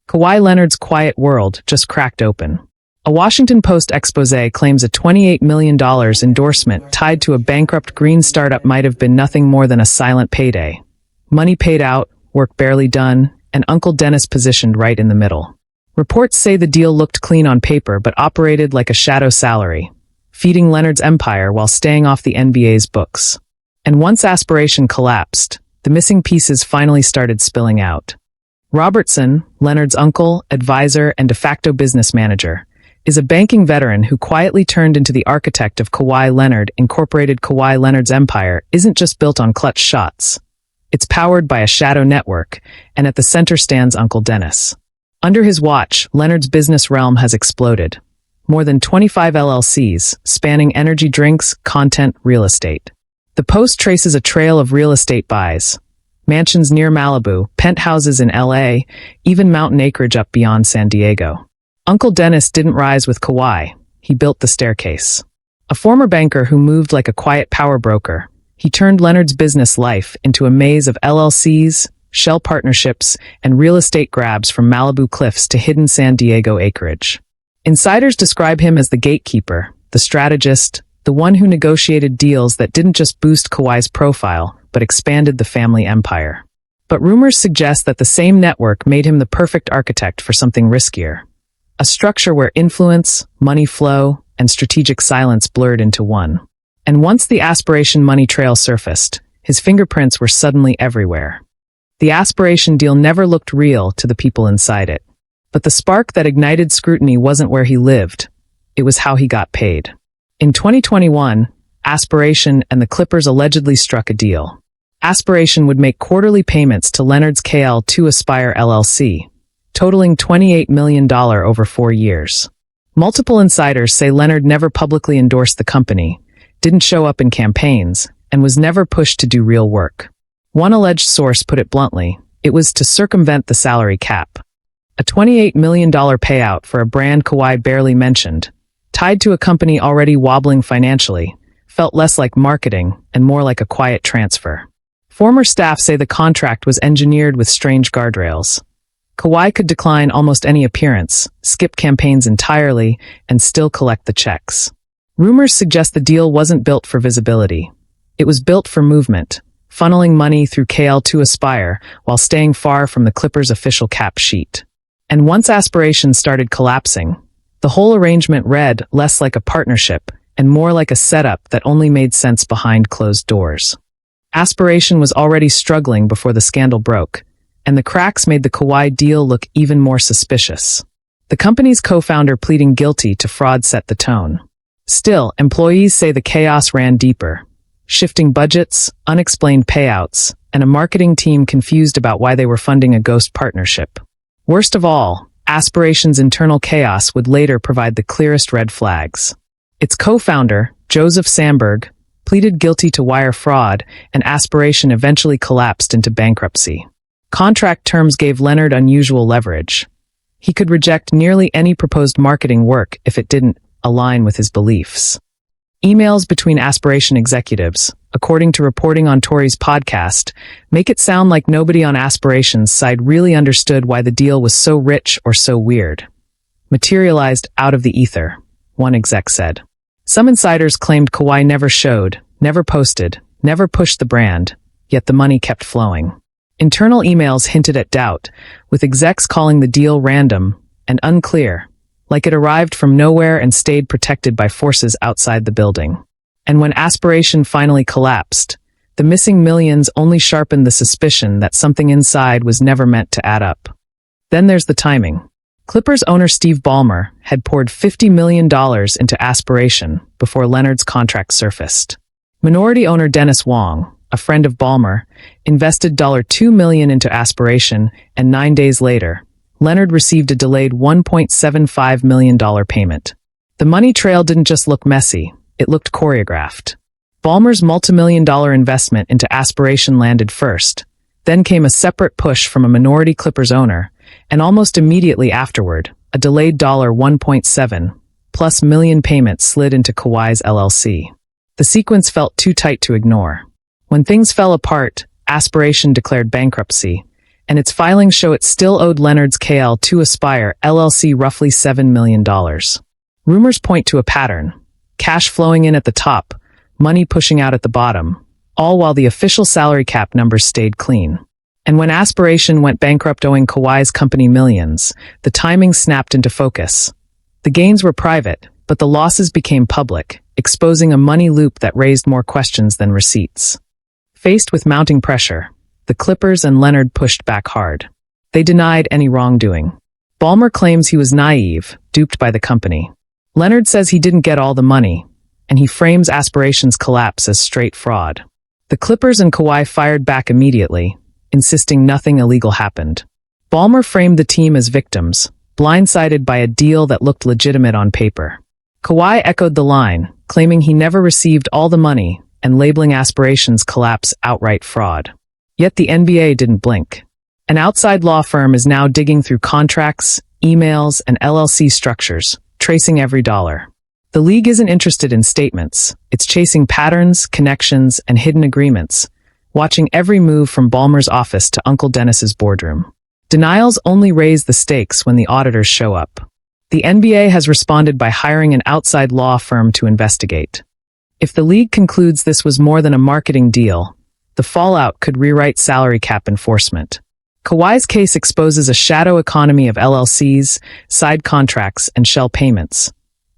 Kawhi Leonard's quiet world just cracked open. A Washington Post exposé claims a $28 million endorsement tied to a bankrupt green startup might have been nothing more than a silent payday. Money paid out, work barely done, and Uncle Dennis positioned right in the middle. Reports say the deal looked clean on paper but operated like a shadow salary, feeding Leonard's empire while staying off the NBA's books. And once Aspiration collapsed, the missing pieces finally started spilling out. Robertson, Leonard's uncle, advisor, and de facto business manager, is a banking veteran who quietly turned into the architect of Kawhi Leonard. Incorporated. Kawhi Leonard's empire isn't just built on clutch shots. It's powered by a shadow network, and at the center stands Uncle Dennis. Under his watch, Leonard's business realm has exploded. More than 25 LLCs, spanning energy drinks, content, real estate. The Post traces a trail of real estate buys. Mansions near Malibu, penthouses in LA, even mountain acreage up beyond San Diego. Uncle Dennis didn't rise with Kawhi. He built the staircase. A former banker who moved like a quiet power broker, he turned Leonard's business life into a maze of LLCs, shell partnerships, and real estate grabs from Malibu cliffs to hidden San Diego acreage. Insiders describe him as the gatekeeper, the strategist, the one who negotiated deals that didn't just boost Kawhi's profile, but expanded the family empire. But rumors suggest that the same network made him the perfect architect for something riskier. A structure where influence, money flow, and strategic silence blurred into one. And once the Aspiration money trail surfaced, his fingerprints were suddenly everywhere. The Aspiration deal never looked real to the people inside it. But the spark that ignited scrutiny wasn't where he lived. It was how he got paid. In 2021, Aspiration and the Clippers allegedly struck a deal. Aspiration would make quarterly payments to Leonard's KL2 Aspire LLC, totaling $28 million over 4 years. Multiple insiders say Leonard never publicly endorsed the company, didn't show up in campaigns, and was never pushed to do real work. One alleged source put it bluntly, it was to circumvent the salary cap. A $28 million payout for a brand Kawhi barely mentioned, tied to a company already wobbling financially, felt less like marketing and more like a quiet transfer. Former staff say the contract was engineered with strange guardrails. Kawhi could decline almost any appearance, skip campaigns entirely, and still collect the checks. Rumors suggest the deal wasn't built for visibility. It was built for movement, funneling money through KL2 Aspire while staying far from the Clippers' official cap sheet. And once Aspiration started collapsing, the whole arrangement read less like a partnership and more like a setup that only made sense behind closed doors. Aspiration was already struggling before the scandal broke, and the cracks made the Kawhi deal look even more suspicious. The company's co-founder pleading guilty to fraud set the tone. Still, employees say the chaos ran deeper. Shifting budgets, unexplained payouts, and a marketing team confused about why they were funding a ghost partnership. Worst of all, Aspiration's internal chaos would later provide the clearest red flags. Its co-founder, Joseph Sandberg, pleaded guilty to wire fraud, and Aspiration eventually collapsed into bankruptcy. Contract terms gave Leonard unusual leverage. He could reject nearly any proposed marketing work if it didn't align with his beliefs. Emails between Aspiration executives, according to reporting on Tori's podcast, make it sound like nobody on Aspiration's side really understood why the deal was so rich or so weird. Materialized out of the ether, one exec said. Some insiders claimed Kawhi never showed, never posted, never pushed the brand, yet the money kept flowing. Internal emails hinted at doubt, with execs calling the deal random and unclear, like it arrived from nowhere and stayed protected by forces outside the building. And when Aspiration finally collapsed, the missing millions only sharpened the suspicion that something inside was never meant to add up. Then there's the timing. Clippers owner Steve Ballmer had poured $50 million into Aspiration before Leonard's contract surfaced. Minority owner Dennis Wong, a friend of Ballmer, invested $2 million into Aspiration, and 9 days later, Leonard received a delayed $1.75 million payment. The money trail didn't just look messy, it looked choreographed. Ballmer's multimillion-dollar investment into Aspiration landed first. Then came a separate push from a minority Clippers owner, and almost immediately afterward, a delayed $1.7+ million payment slid into Kawhi's LLC. The sequence felt too tight to ignore. When things fell apart, Aspiration declared bankruptcy, and its filings show it still owed Leonard's KL2 Aspire LLC roughly $7 million. Rumors point to a pattern: cash flowing in at the top, money pushing out at the bottom, all while the official salary cap numbers stayed clean. And when Aspiration went bankrupt owing Kawhi's company millions, the timing snapped into focus. The gains were private, but the losses became public, exposing a money loop that raised more questions than receipts. Faced with mounting pressure, the Clippers and Leonard pushed back hard. They denied any wrongdoing. Ballmer claims he was naive, duped by the company. Leonard says he didn't get all the money, and he frames Aspiration's collapse as straight fraud. The Clippers and Kawhi fired back immediately, insisting nothing illegal happened. Ballmer framed the team as victims, blindsided by a deal that looked legitimate on paper. Kawhi echoed the line, claiming he never received all the money and labeling Aspiration's collapse outright fraud. Yet the NBA didn't blink. An outside law firm is now digging through contracts, emails, and LLC structures, tracing every dollar. The league isn't interested in statements. It's chasing patterns, connections, and hidden agreements, watching every move from Ballmer's office to Uncle Dennis's boardroom. Denials only raise the stakes when the auditors show up. The NBA has responded by hiring an outside law firm to investigate. If the league concludes this was more than a marketing deal, the fallout could rewrite salary cap enforcement. Kawhi's case exposes a shadow economy of LLCs, side contracts, and shell payments,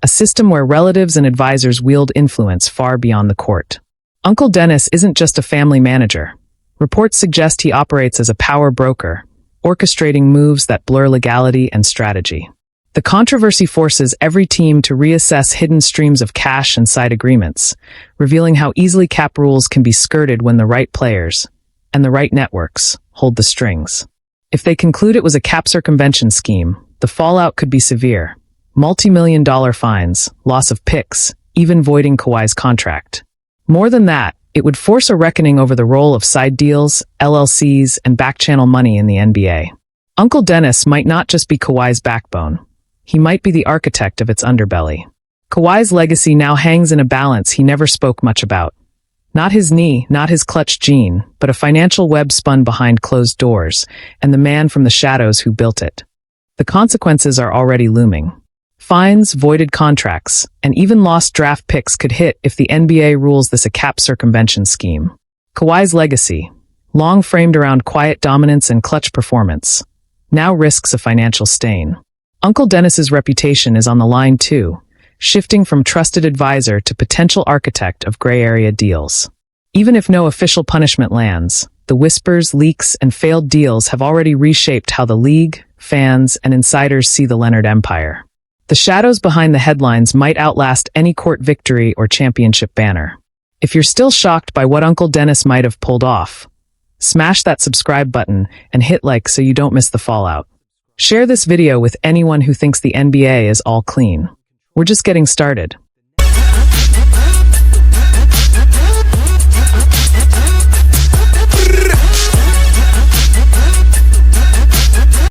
a system where relatives and advisors wield influence far beyond the court. Uncle Dennis isn't just a family manager. Reports suggest he operates as a power broker, orchestrating moves that blur legality and strategy. The controversy forces every team to reassess hidden streams of cash and side agreements, revealing how easily cap rules can be skirted when the right players, and the right networks, hold the strings. If they conclude it was a cap circumvention scheme, the fallout could be severe. Multi-million-dollar fines, loss of picks, even voiding Kawhi's contract. More than that, it would force a reckoning over the role of side deals, LLCs, and back-channel money in the NBA. Uncle Dennis might not just be Kawhi's backbone. He might be the architect of its underbelly. Kawhi's legacy now hangs in a balance he never spoke much about. Not his knee, not his clutched gene, but a financial web spun behind closed doors, and the man from the shadows who built it. The consequences are already looming. Fines, voided contracts, and even lost draft picks could hit if the NBA rules this a cap circumvention scheme. Kawhi's legacy, long framed around quiet dominance and clutch performance, now risks a financial stain. Uncle Dennis's reputation is on the line too, shifting from trusted advisor to potential architect of gray area deals. Even if no official punishment lands, the whispers, leaks, and failed deals have already reshaped how the league, fans, and insiders see the Leonard empire. The shadows behind the headlines might outlast any court victory or championship banner. If you're still shocked by what Uncle Dennis might have pulled off, smash that subscribe button and hit like so you don't miss the fallout. Share this video with anyone who thinks the NBA is all clean. We're just getting started.